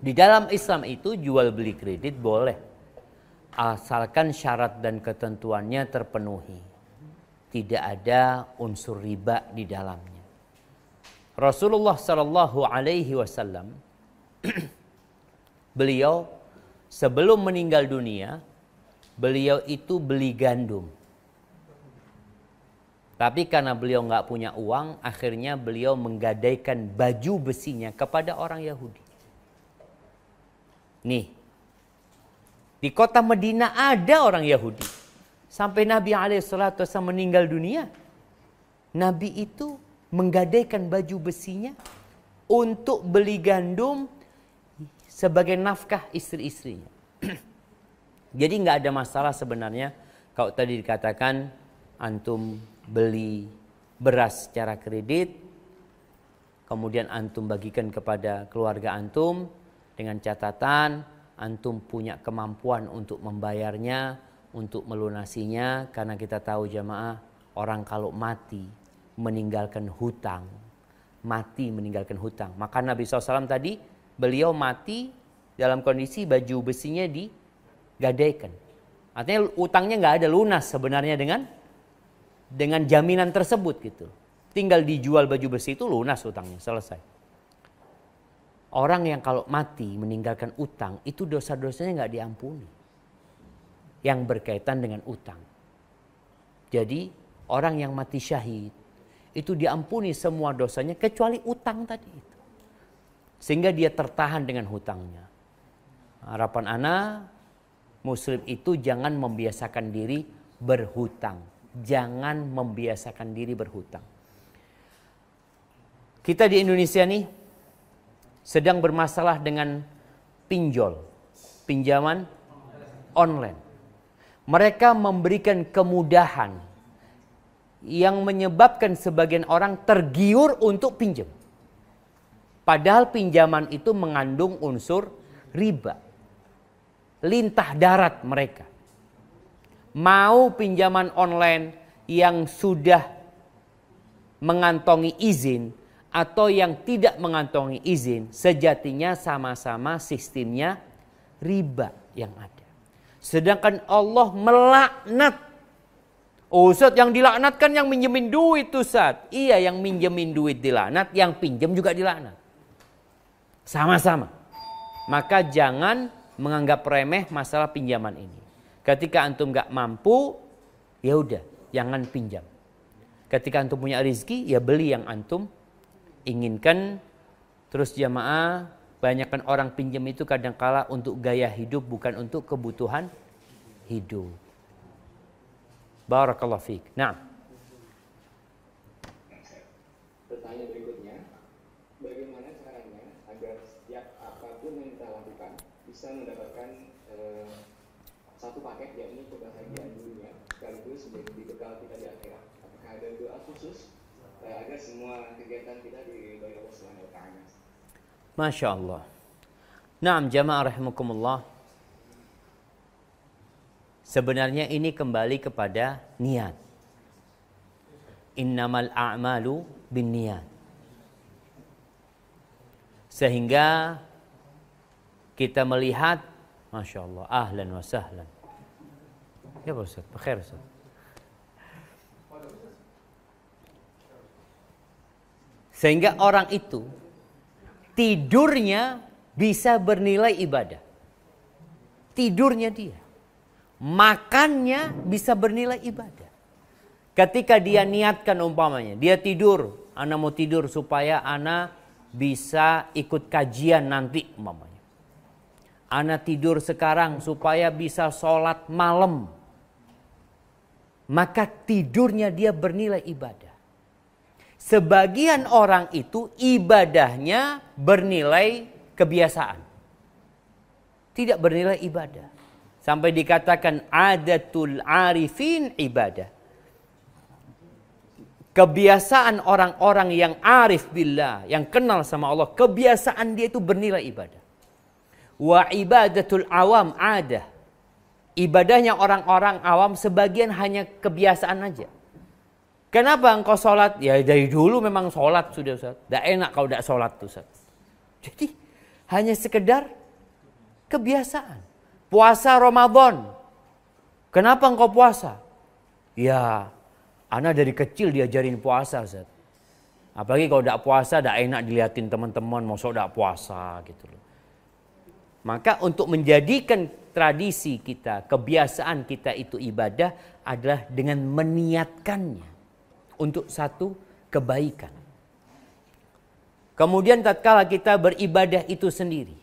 Di dalam Islam itu jual beli kredit boleh, asalkan syarat dan ketentuannya terpenuhi. Tidak ada unsur riba di dalamnya. Rasulullah Shallallahu Alaihi Wasallam beliau sebelum meninggal dunia, beliau itu beli gandum. Tapi karena beliau nggak punya uang, akhirnya beliau menggadaikan baju besinya kepada orang Yahudi. Nih, di kota Madinah ada orang Yahudi. Sampai Nabi SAW meninggal dunia, Nabi itu menggadaikan baju besinya untuk beli gandum sebagai nafkah istri-istrinya. Jadi nggak ada masalah sebenarnya kalau tadi dikatakan antum beli beras secara kredit, kemudian antum bagikan kepada keluarga antum, dengan catatan antum punya kemampuan untuk membayarnya, untuk melunasinya. Karena kita tahu jamaah, orang kalau mati meninggalkan hutang. Maka Nabi SAW tadi, beliau mati dalam kondisi baju besinya digadaikan. Artinya utangnya nggak ada, lunas sebenarnya dengan jaminan tersebut gitu. Tinggal dijual baju besi itu lunas utangnya, selesai. Orang yang kalau mati meninggalkan utang, itu dosa-dosanya nggak diampuni. Yang berkaitan dengan utang. Jadi orang yang mati syahid, itu diampuni semua dosanya kecuali utang tadi itu. Sehingga dia tertahan dengan hutangnya. Harapan ana, muslim itu jangan membiasakan diri berhutang. Jangan membiasakan diri berhutang. Kita di Indonesia nih sedang bermasalah dengan pinjaman online. Mereka memberikan kemudahan yang menyebabkan sebagian orang tergiur untuk pinjam. Padahal pinjaman itu mengandung unsur riba. Lintah darat mereka. Mau pinjaman online yang sudah mengantongi izin atau yang tidak mengantongi izin, sejatinya sama-sama sistemnya riba yang ada. Sedangkan Allah melaknat. Ustaz, yang dilaknatkan yang minjemin duit Ustaz. Iya, yang minjemin duit dilaknat, yang pinjam juga dilaknat. Sama-sama. Maka jangan menganggap remeh masalah pinjaman ini. Ketika antum gak mampu, ya udah, jangan pinjam. Ketika antum punya rezeki, ya beli yang antum inginkan. Terus jamaah, banyakkan orang pinjam itu kadangkala untuk gaya hidup, bukan untuk kebutuhan hidup. Barakallahu fiik. Nah, pertanyaan berikutnya, bagaimana caranya agar setiap apapun yang kita lakukan bisa mendapatkan satu paket, yakni kebahagiaan dunia sekaligus menjadi bekal kita di akhirat? Apakah ada doa khusus agar semua kegiatan kita diridhoi Allah Subhanahu wa taala? Masya Allah. Naam jamaah rahimakumullah. Sebenarnya ini kembali kepada niat. Innamal a'malu binniyat. Sehingga kita melihat, Masya Allah, ahlan wa sahlan. Ya Pak Ustaz, bakhair Ustaz. Sehingga orang itu tidurnya bisa bernilai ibadah. Tidurnya dia. Makannya bisa bernilai ibadah. Ketika dia niatkan umpamanya, dia tidur, ana mau tidur supaya ana bisa ikut kajian nanti umpamanya. Ana tidur sekarang supaya bisa sholat malam. Maka tidurnya dia bernilai ibadah. Sebagian orang itu ibadahnya bernilai kebiasaan. Tidak bernilai ibadah. Sampai dikatakan adatul arifin ibadah. Kebiasaan orang-orang yang arif billah, yang kenal sama Allah, kebiasaan dia itu bernilai ibadah. Wa ibadatul awam adah. Ibadahnya orang-orang awam sebagian hanya kebiasaan aja. Kenapa engkau sholat? Ya dari dulu memang sholat sudah Ustaz. Tidak enak kalau tidak sholat tuh Ustaz. Jadi Hanya sekedar kebiasaan. Puasa Ramadan. Kenapa engkau puasa? Ya, ana dari kecil diajarin puasa, Ustaz. Apalagi kalau tidak puasa, tidak enak dilihatin teman-teman, masa tidak puasa gitu loh. Maka untuk menjadikan tradisi kita, kebiasaan kita itu ibadah adalah dengan meniatkannya untuk satu kebaikan. Kemudian tatkala kita beribadah itu sendiri,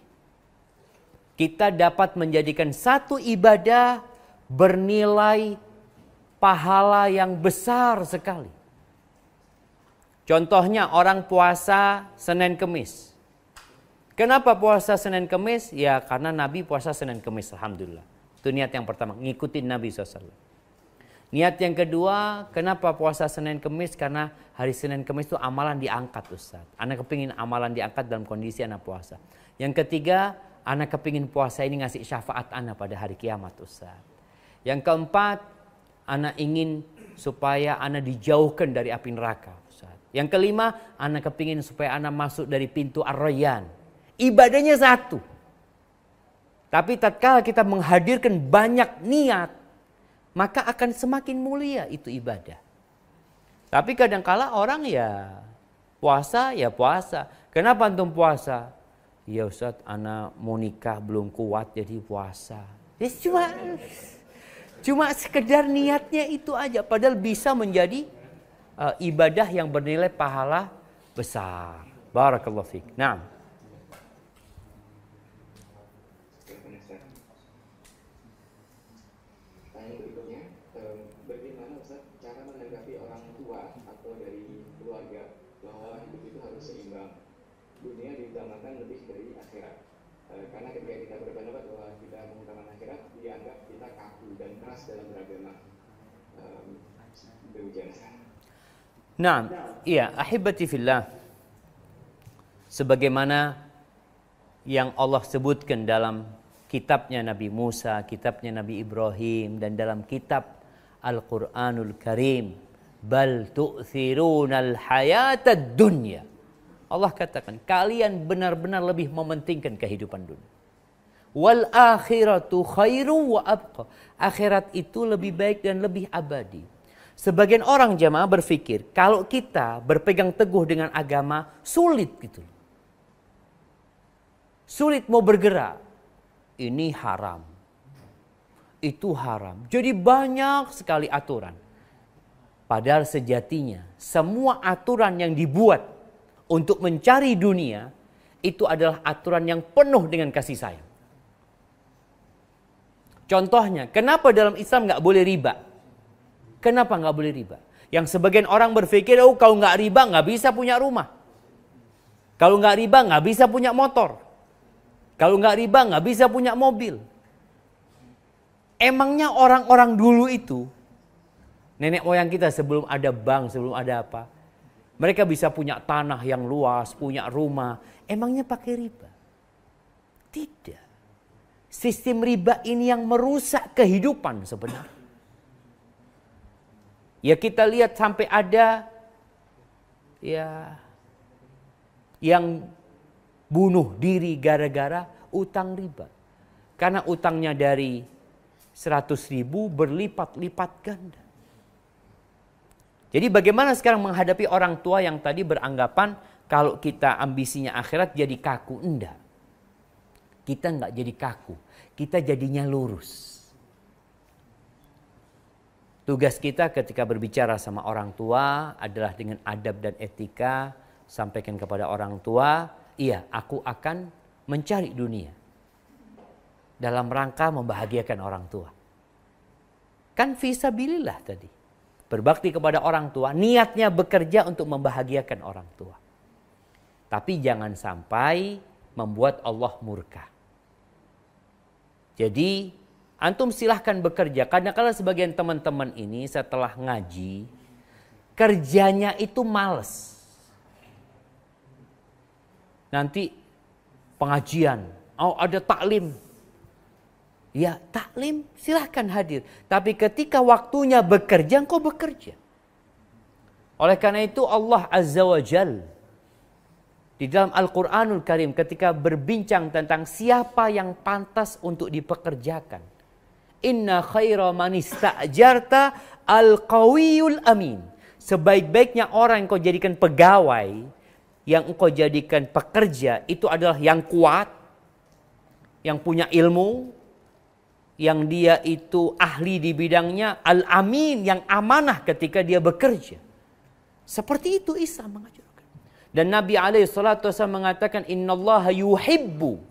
kita dapat menjadikan satu ibadah bernilai pahala yang besar sekali. Contohnya orang puasa Senin Kemis. Kenapa puasa Senin Kemis? Ya karena Nabi puasa Senin Kemis, alhamdulillah. Itu niat yang pertama, ngikutin Nabi SAW. Niat yang kedua, kenapa puasa Senin Kemis? Karena hari Senin Kemis itu amalan diangkat, Ustaz. Anak kepingin amalan diangkat dalam kondisi anak puasa. Yang ketiga, anak kepingin puasa ini ngasih syafaat anak pada hari kiamat, Ustaz. Yang keempat, anak ingin supaya anak dijauhkan dari api neraka, Ustaz. Yang kelima, anak kepingin supaya anak masuk dari pintu Ar-Rayyan. Ibadahnya satu. Tapi tatkala kita menghadirkan banyak niat, maka akan semakin mulia itu ibadah. Tapi kadangkala orang ya puasa. Kenapa antum puasa? Ya Ustaz, anak mau nikah belum kuat jadi puasa. Ya cuma sekedar niatnya itu aja. Padahal bisa menjadi ibadah yang bernilai pahala besar. Barakallahu fiik. Nah. Tanya berikutnya, bagaimana Ustaz cara menanggapi orang tua atau dari keluarga bahwa hidup itu harus seimbang, dunia diutamakan lebih dari akhirat. Karena ketika kita berpendapat bahwa kita mengutamakan akhirat, dianggap kita kaku dan keras dalam beragama. Demikian. Nah, iya, ahibati fillah. Sebagaimana yang Allah sebutkan dalam kitabnya Nabi Musa, kitabnya Nabi Ibrahim, dan dalam kitab Al-Quranul Karim. Bal tu'thirunal hayatad dunya. Allah katakan, kalian benar-benar lebih mementingkan kehidupan dunia. Wal akhiratu khairu wa abqa. Akhirat itu lebih baik dan lebih abadi. Sebagian orang jamaah berpikir, kalau kita berpegang teguh dengan agama, sulit gitu. Sulit mau bergerak. Ini haram. Itu haram. Jadi banyak sekali aturan. Padahal sejatinya, semua aturan yang dibuat untuk mencari dunia, itu adalah aturan yang penuh dengan kasih sayang. Contohnya, kenapa dalam Islam nggak boleh riba? Kenapa nggak boleh riba? Yang sebagian orang berpikir, oh kalau nggak riba nggak bisa punya rumah. Kalau nggak riba nggak bisa punya motor. Kalau nggak riba nggak bisa punya mobil. Emangnya orang-orang dulu itu, nenek moyang kita sebelum ada bank, sebelum ada apa, mereka bisa punya tanah yang luas, punya rumah. Emangnya pakai riba? Tidak. Sistem riba ini yang merusak kehidupan sebenarnya. Ya kita lihat sampai ada ya yang bunuh diri gara-gara utang riba. Karena utangnya dari 100.000 berlipat-lipat ganda. Jadi bagaimana sekarang menghadapi orang tua yang tadi beranggapan kalau kita ambisinya akhirat jadi kaku? Enggak. Kita enggak jadi kaku. Kita jadinya lurus. Tugas kita ketika berbicara sama orang tua adalah dengan adab dan etika. Sampaikan kepada orang tua, iya aku akan mencari dunia. Dalam rangka membahagiakan orang tua. Kan fisabilillah tadi. Berbakti kepada orang tua, niatnya bekerja untuk membahagiakan orang tua. Tapi jangan sampai membuat Allah murka. Jadi antum silahkan bekerja. Kadang-kadang sebagian teman-teman ini setelah ngaji, kerjanya itu males. Nanti pengajian, ada taklim. Ya taklim silahkan hadir. Tapi ketika waktunya bekerja, engkau bekerja. Oleh karena itu Allah Azza wa Jal Di dalam Al-Quranul Karim ketika berbincang tentang siapa yang pantas untuk dipekerjakan. Inna khaira man ista'jarta al-qawiyul amin. Sebaik-baiknya orang yang kau jadikan pegawai, yang engkau jadikan pekerja, itu adalah yang kuat, yang punya ilmu, yang dia itu ahli di bidangnya, al-amin, yang amanah ketika dia bekerja. Seperti itu Islam mengajarkan. Dan Nabi SAW mengatakan, innallaha yuhibbu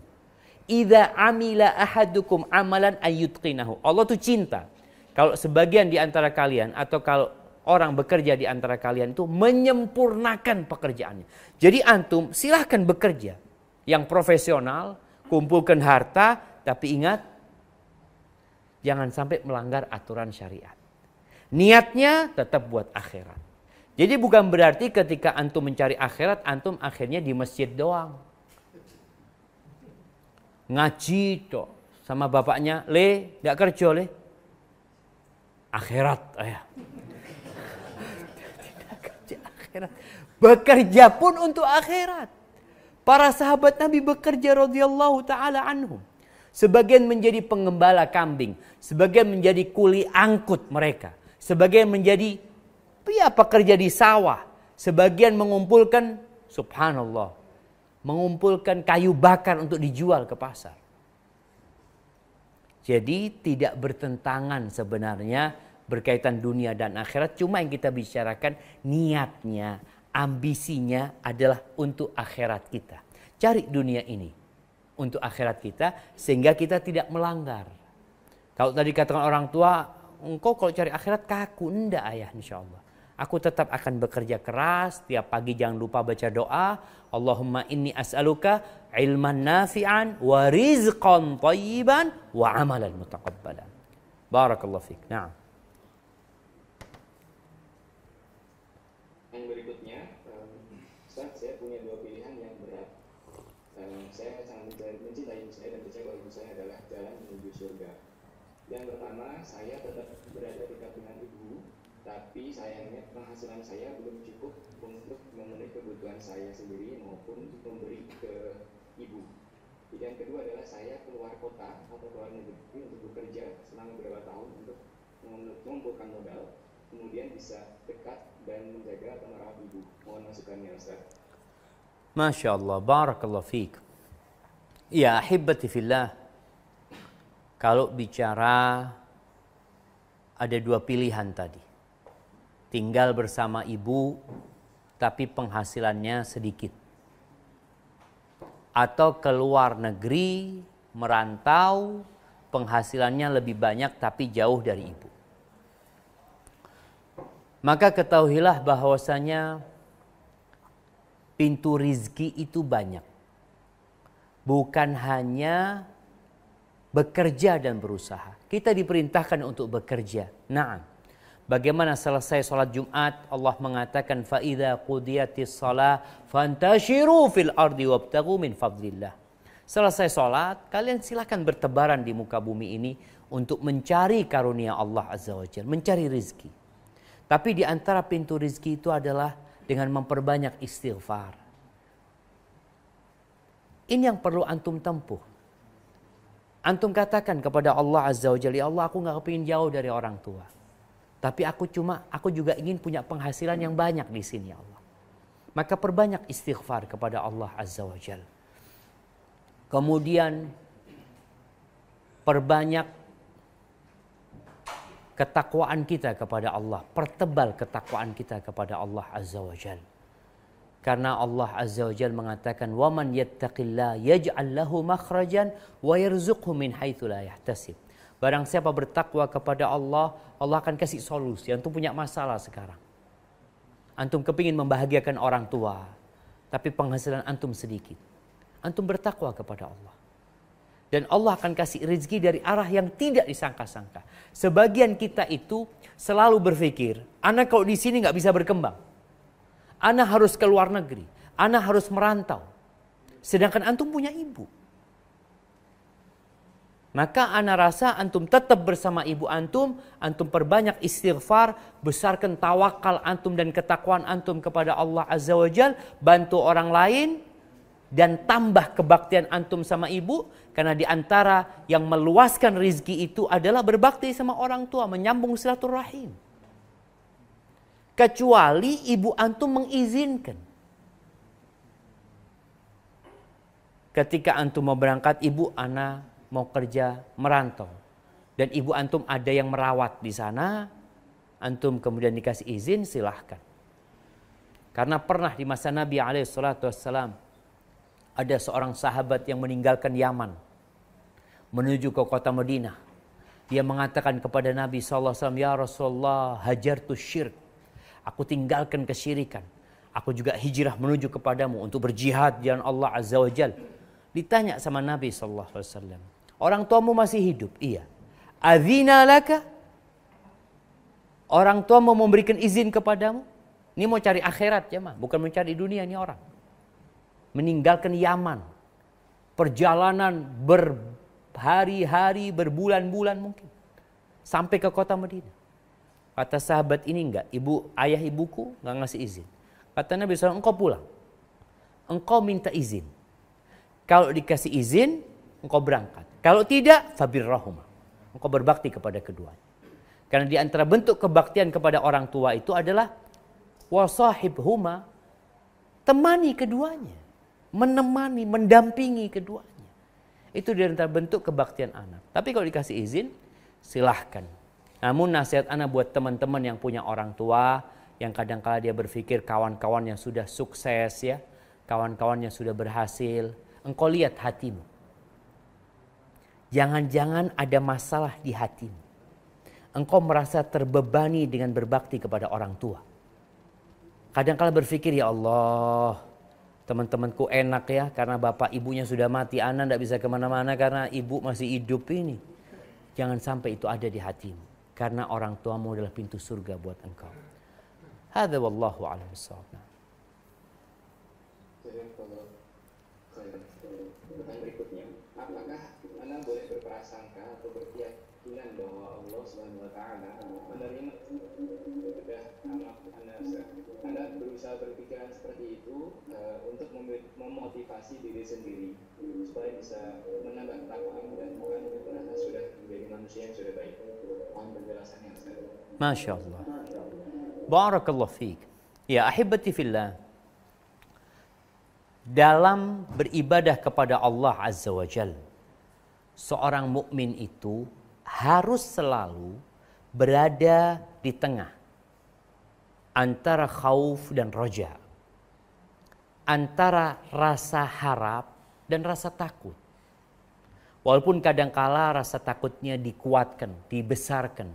idza amila ahadukum amalan ayyutqinahu. Allah tuh cinta kalau sebagian di antara kalian atau kalau orang bekerja di antara kalian itu menyempurnakan pekerjaannya. Jadi antum silahkan bekerja yang profesional, kumpulkan harta, tapi ingat jangan sampai melanggar aturan syariat. Niatnya tetap buat akhirat. Jadi bukan berarti ketika antum mencari akhirat, antum akhirnya di masjid doang. Ngaji toh sama bapaknya, le, gak kerja le. Akhirat, ayah. Tidak kerja akhirat. Bekerja pun untuk akhirat. Para sahabat Nabi bekerja radhiyallahu taala anhum. Sebagian menjadi pengembala kambing, sebagian menjadi kuli angkut mereka, sebagian menjadi pekerja di sawah, sebagian mengumpulkan, subhanallah, mengumpulkan kayu bakar untuk dijual ke pasar. Jadi tidak bertentangan sebenarnya berkaitan dunia dan akhirat. Cuma yang kita bicarakan niatnya, ambisinya adalah untuk akhirat kita. Cari dunia ini untuk akhirat kita sehingga kita tidak melanggar. Kalau tadi katakan orang tua, engkau kalau cari akhirat kaku. Enggak ayah, insya Allah. Aku tetap akan bekerja keras. Tiap pagi jangan lupa baca doa. Allahumma inni as'aluka ilman nafi'an wa rizqan thayyiban wa amalan mutaqabbalan. Barakallahu fiik. Nah. Yang berikutnya, Ustaz, saya punya dua pilihan yang berat. Saya sangat mencintai ibu saya dan percaya bahwa ibu saya adalah jalan menuju surga. Yang pertama, saya tetap berada dekat dengan ibu, tapi sayangnya penghasilan saya belum cukup untuk memenuhi kebutuhan saya sendiri maupun memberi ke ibu. Yang kedua adalah saya keluar kota atau keluar negeri untuk bekerja selama beberapa tahun untuk mengumpulkan modal, kemudian bisa dekat dan menjaga atau merawat ibu. Mohon masukannya, Ustaz. Masya Allah, barakallahu fiik. Ya ahibati fillah. Kalau bicara ada dua pilihan tadi. Tinggal bersama ibu tapi penghasilannya sedikit. Atau keluar negeri, merantau, penghasilannya lebih banyak tapi jauh dari ibu. Maka ketahuilah bahwasanya pintu rizki itu banyak. Bukan hanya bekerja dan berusaha. Kita diperintahkan untuk bekerja. Naam. Bagaimana selesai sholat Jumat, Allah mengatakan فَإِذَا قُضِيَتِ الصَّلَاةِ فَانْتَشِرُوا فِي الْأَرْضِ وَابْتَغُوا مِنْ فَضْلِ اللَّهِ. Selesai sholat, kalian silakan bertebaran di muka bumi ini untuk mencari karunia Allah Azza wa Jalla, mencari rizki. Tapi di antara pintu rizki itu adalah dengan memperbanyak istighfar. Ini yang perlu antum tempuh. Antum katakan kepada Allah Azza wa Jalla, ya Allah, aku gak kepingin jauh dari orang tua. Tapi aku juga ingin punya penghasilan yang banyak di sini, ya Allah. Maka perbanyak istighfar kepada Allah Azza wa Jalla. Kemudian perbanyak ketakwaan kita kepada Allah, pertebal ketakwaan kita kepada Allah Azza wa Jalla. Karena Allah Azza wa Jalla mengatakan, "Wa man yattaqillah yaj'al lahu makhrajan wa yarzuqhu min haitsu la yahtasib." Barang siapa bertakwa kepada Allah, Allah akan kasih solusi. Antum punya masalah sekarang. Antum kepingin membahagiakan orang tua, tapi penghasilan antum sedikit. Antum bertakwa kepada Allah. Dan Allah akan kasih rezeki dari arah yang tidak disangka-sangka. Sebagian kita itu selalu berpikir, anak kalau di sini nggak bisa berkembang. Anak harus ke luar negeri. Anak harus merantau. Sedangkan antum punya ibu. Maka ana rasa antum tetap bersama ibu antum perbanyak istighfar, besarkan tawakal antum dan ketakwaan antum kepada Allah Azza wa Jalla, bantu orang lain, dan tambah kebaktian antum sama ibu, karena di antara yang meluaskan rizki itu adalah berbakti sama orang tua, menyambung silaturahim. Kecuali ibu antum mengizinkan. Ketika antum mau berangkat, ibu ana mau kerja merantau, dan ibu antum ada yang merawat di sana, antum kemudian dikasih izin, silahkan. Karena pernah di masa Nabi SAW ada seorang sahabat yang meninggalkan Yaman menuju ke kota Madinah. Dia mengatakan kepada Nabi SAW, ya Rasulullah, hajartu syirk. Aku tinggalkan kesyirikan. Aku juga hijrah menuju kepadamu untuk berjihad di jalan Allah Azza wa Jal. Ditanya sama Nabi SAW, orang tuamu masih hidup? Iya. Adzina laka? Orang tua mau memberikan izin kepadamu? Ini mau cari akhirat ya mah, bukan mencari dunia ini orang. Meninggalkan Yaman. Perjalanan berhari-hari, berbulan-bulan mungkin. Sampai ke kota Madinah. Kata sahabat ini enggak, ayah ibuku enggak ngasih izin. Kata Nabi SAW, engkau pulang. Engkau minta izin. Kalau dikasih izin, engkau berangkat. Kalau tidak, fabirrahuma. Engkau berbakti kepada keduanya. Karena di antara bentuk kebaktian kepada orang tua itu adalah wasahibhuma, temani keduanya, menemani, mendampingi keduanya. Itu di antara bentuk kebaktian anak. Tapi kalau dikasih izin, silahkan. Namun nasihat anak buat teman-teman yang punya orang tua, yang kadang-kala dia berpikir kawan-kawan yang sudah sukses ya, kawan-kawan yang sudah berhasil, engkau lihat hatimu. Jangan-jangan ada masalah di hatimu. Engkau merasa terbebani dengan berbakti kepada orang tua. Kadang-kala berpikir, ya Allah, teman-temanku enak ya, karena bapak ibunya sudah mati, anak tidak bisa kemana-mana karena ibu masih hidup ini. Jangan sampai itu ada di hatimu. Karena orang tuamu adalah pintu surga buat engkau. Hadza wallahu a'lam bissawab. Pertanyaan berikutnya, apakah Anda boleh berprasangka atau berkeyakinan bahwa Allah Subhanahu wa taala menerima sudah Anda berusaha berpikiran seperti itu untuk memotivasi diri sendiri supaya bisa menambah ketakwaan dan bukan merasa sudah menjadi manusia yang sudah baik. Mohon penjelasannya Ustaz. Masya Allah. Barakallahu fiik. Ya ahibati fillah. Dalam beribadah kepada Allah Azza wa Jal, seorang mukmin itu harus selalu berada di tengah antara khauf dan roja, antara rasa harap dan rasa takut. Walaupun kadangkala rasa takutnya dikuatkan, dibesarkan,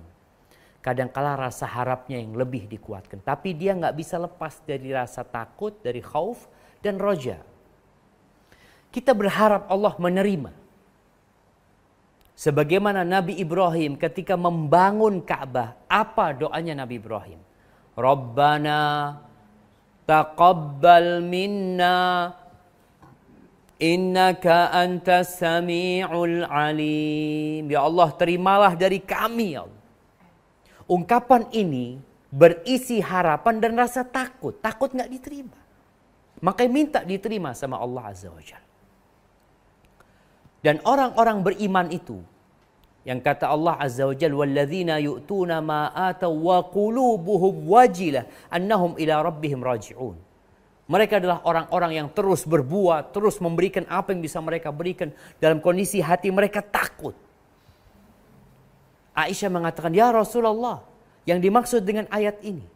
kadangkala rasa harapnya yang lebih dikuatkan, tapi dia nggak bisa lepas dari rasa takut, dari khauf dan roja. Kita berharap Allah menerima. Sebagaimana Nabi Ibrahim ketika membangun Ka'bah, apa doanya Nabi Ibrahim? Rabbana taqabbal minna innaka antas sami'ul alim. Ya Allah, terimalah dari kami ya Allah. Ungkapan ini berisi harapan dan rasa takut. Takut nggak diterima. Makanya minta diterima sama Allah Azza wa Jalla. Dan orang-orang beriman itu, yang kata Allah Azza wa Jalla, walladzina yu'tuna ma ataw wa qulubuhum wajilah annahum ila rabbihim raji'un. Mereka adalah orang-orang yang terus berbuat, terus memberikan apa yang bisa mereka berikan dalam kondisi hati mereka takut. Aisyah mengatakan, ya Rasulullah, yang dimaksud dengan ayat ini,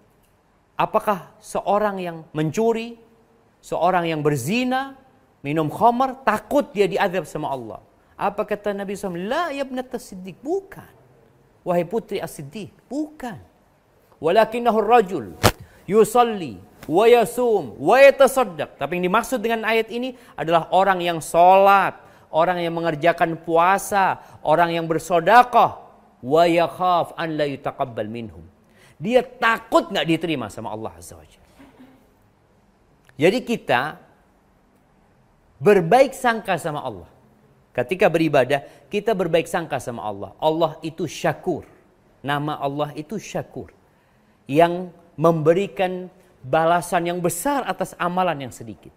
apakah seorang yang mencuri, seorang yang berzina, minum khamar, takut dia diazab sama Allah? Apa kata Nabi SAW? La yabnat as-siddiq. Bukan. Wahai putri as-siddiq. Bukan. Walakinahu rajul yusalli wa yasum wa yatasaddaq. Tapi yang dimaksud dengan ayat ini adalah orang yang sholat, orang yang mengerjakan puasa, orang yang bersedekah, wa yakhaf an la yutaqabbal minhum. Dia takut nggak diterima sama Allah Azza wa Jalla. Jadi kita berbaik sangka sama Allah. Ketika beribadah, kita berbaik sangka sama Allah. Allah itu syakur. Nama Allah itu syakur. Yang memberikan balasan yang besar atas amalan yang sedikit.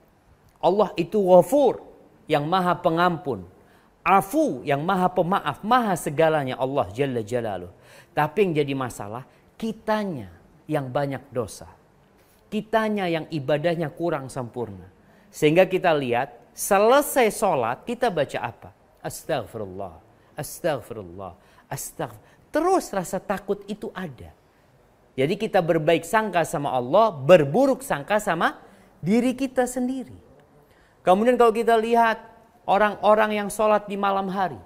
Allah itu Ghafur, yang maha pengampun. Afu, yang maha pemaaf, maha segalanya Allah Jalla Jalaluh. Tapi yang jadi masalah, kitanya yang banyak dosa. Kitanya yang ibadahnya kurang sempurna. Sehingga kita lihat, selesai sholat, kita baca apa? Astaghfirullah, astaghfirullah, astaghfirullah. Terus rasa takut itu ada. Jadi kita berbaik sangka sama Allah, berburuk sangka sama diri kita sendiri. Kemudian kalau kita lihat, orang-orang yang sholat di malam hari.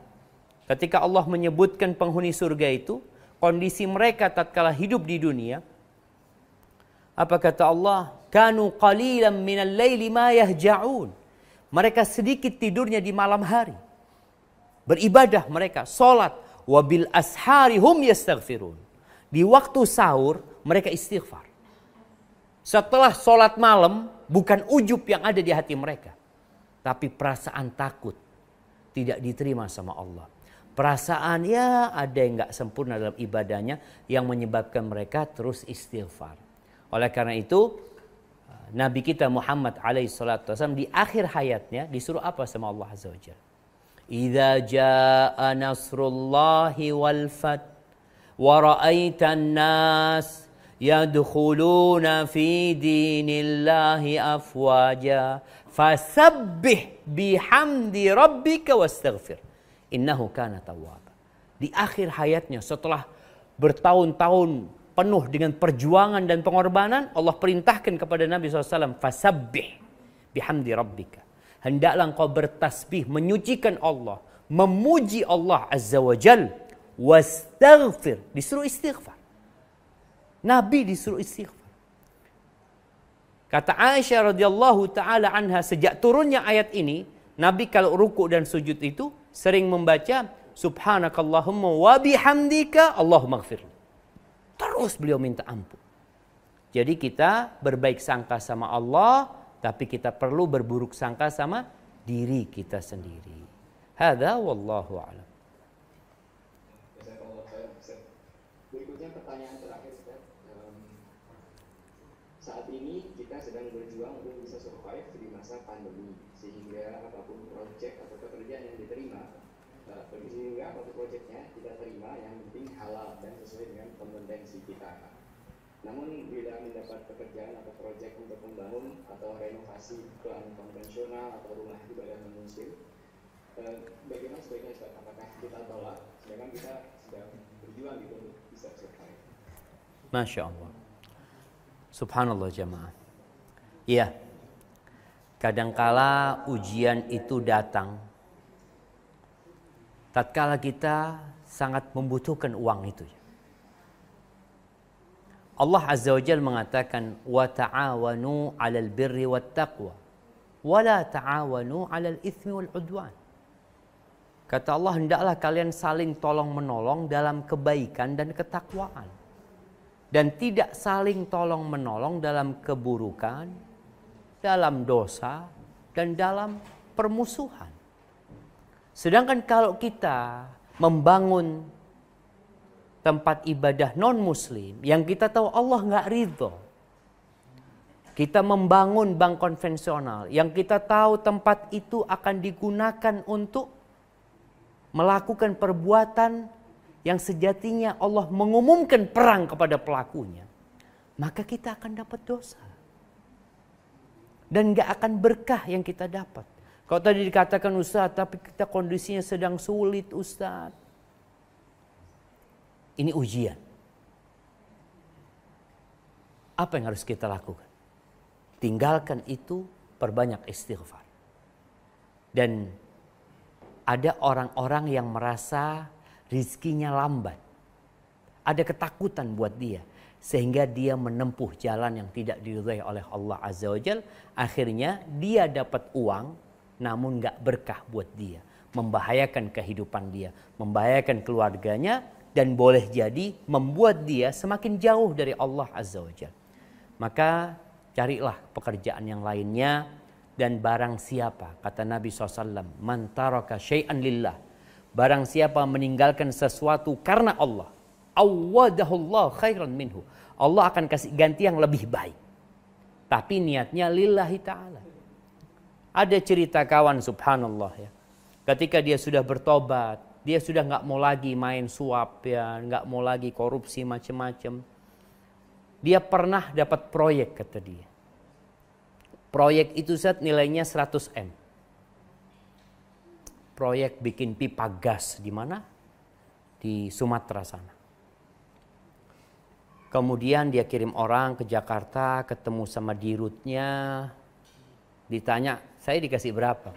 Ketika Allah menyebutkan penghuni surga itu, kondisi mereka tatkala hidup di dunia. Apa kata Allah? Kanu qalilan minal laili ma yahja'un. Mereka sedikit tidurnya di malam hari. Beribadah mereka, sholat. Wabil ashari hum yastaghfirun. Di waktu sahur, mereka istighfar. Setelah sholat malam, bukan ujub yang ada di hati mereka. Tapi perasaan takut tidak diterima sama Allah. Perasaan ya ada yang gak sempurna dalam ibadahnya yang menyebabkan mereka terus istighfar. Oleh karena itu Nabi kita Muhammad alaihissalam di akhir hayatnya disuruh apa sama Allah Azza wa Jalla? Idza jaa nasrullahi wal fath wa ra'aitan nas yadkhuluna fi dinillahi afwaja fasabbih bihamdi rabbika wastaghfir innahu kana tawwaba. Di akhir hayatnya setelah bertahun-tahun penuh dengan perjuangan dan pengorbanan, Allah perintahkan kepada Nabi SAW, fasabbih bihamdi rabbika. Hendaklah engkau bertasbih, menyucikan Allah, memuji Allah Azza wa Jal, wastaghfir, disuruh istighfar. Nabi disuruh istighfar. Kata Aisyah radhiyallahu taala anha, sejak turunnya ayat ini, Nabi kalau ruku dan sujud itu sering membaca subhanakallahumma wa bihamdika Allahumma ighfir. Terus beliau minta ampun. Jadi kita berbaik sangka sama Allah, tapi kita perlu berburuk sangka sama diri kita sendiri. Hadza wallahu a'lam. Berikutnya pertanyaan terakhir, Ustaz. Saat ini kita sedang berjuang untuk bisa survive di masa pandemi, sehingga apapun proyek atau pekerjaan yang diterima, sehingga apapun proyeknya kita terima, yang penting halal dan sesuai dengan kompetensi kita. Namun bila mendapat pekerjaan atau proyek untuk membangun atau renovasi pelan konvensional atau rumah ibadah non-muslim, bagaimana sebaiknya, Ustaz? Apakah kita tolak, sedangkan kita sedang berjuang gitu untuk bisa survive? Masya Allah. Subhanallah jamaah. Iya. Kadangkala ujian itu datang tatkala kita sangat membutuhkan uang itu. Allah Azza wa Jalla mengatakan wa ta'awanu 'alal birri wat taqwa wa la ta'awanu 'alal itsmi wal 'udwan. Kata Allah, hendaklah kalian saling tolong-menolong dalam kebaikan dan ketakwaan, dan tidak saling tolong-menolong dalam keburukan, dalam dosa, dan dalam permusuhan. Sedangkan kalau kita membangun tempat ibadah non-muslim yang kita tahu Allah nggak ridho, kita membangun bank konvensional yang kita tahu tempat itu akan digunakan untuk melakukan perbuatan yang sejatinya Allah mengumumkan perang kepada pelakunya, maka kita akan dapat dosa. Dan gak akan berkah yang kita dapat. Kalau tadi dikatakan Ustaz, tapi kita kondisinya sedang sulit Ustaz. Ini ujian. Apa yang harus kita lakukan? Tinggalkan itu, perbanyak istighfar. Dan ada orang-orang yang merasa rizkinya lambat. Ada ketakutan buat dia. Sehingga dia menempuh jalan yang tidak diridhai oleh Allah Azza wa Jalla. Akhirnya dia dapat uang, namun gak berkah buat dia. Membahayakan kehidupan dia. Membahayakan keluarganya. Dan boleh jadi membuat dia semakin jauh dari Allah Azza wa Jalla. Maka carilah pekerjaan yang lainnya. Dan barang siapa, kata Nabi SAW, man taraka syai'an lillah, barang siapa meninggalkan sesuatu karena Allah, awwadahullah khairan minhu, Allah akan kasih ganti yang lebih baik. Tapi niatnya lillahi ta'ala. Ada cerita kawan subhanallah ya. Ketika dia sudah bertobat, dia sudah nggak mau lagi main suap ya, nggak mau lagi korupsi macam-macam. Dia pernah dapat proyek kata dia. Proyek itu Ustaz nilainya 100 M. Proyek bikin pipa gas di mana? Di Sumatera sana. Kemudian dia kirim orang ke Jakarta, ketemu sama dirutnya, ditanya, saya dikasih berapa?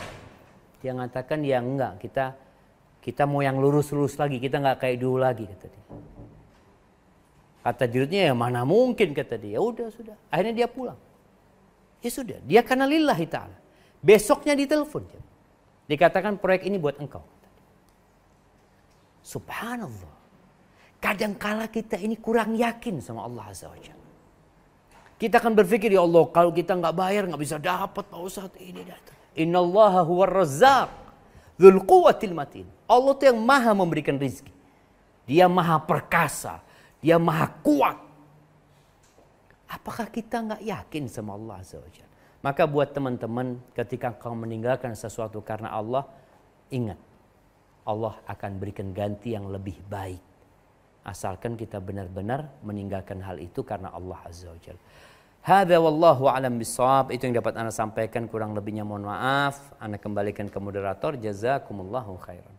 Dia mengatakan, ya enggak, kita mau yang lurus-lurus lagi, kita enggak kayak dulu lagi, kata dia. Kata dirutnya, ya mana mungkin, kata dia. Ya udah, sudah. Akhirnya dia pulang. Ya sudah, dia karena lillahi ta'ala. Besoknya ditelepon. Dikatakan proyek ini buat engkau. Subhanallah. Kadangkala kita ini kurang yakin sama Allah Azza wa Jalla. Kita akan berpikir, ya Allah, kalau kita nggak bayar nggak bisa dapat Pak Ustaz ini. Innallaha huwar razzaq dzul quwwatil matin. Allah itu yang maha memberikan rezeki. Dia maha perkasa, dia maha kuat. Apakah kita nggak yakin sama Allah Azza wa Jalla? Maka buat teman-teman, ketika kau meninggalkan sesuatu karena Allah, ingat, Allah akan berikan ganti yang lebih baik. Asalkan kita benar-benar meninggalkan hal itu karena Allah Azza wa Jalla. Hadza wallahu a'lam bissawab. Itu yang dapat Ana sampaikan, kurang lebihnya mohon maaf. Ana kembalikan ke moderator. Jazakumullahu khairan.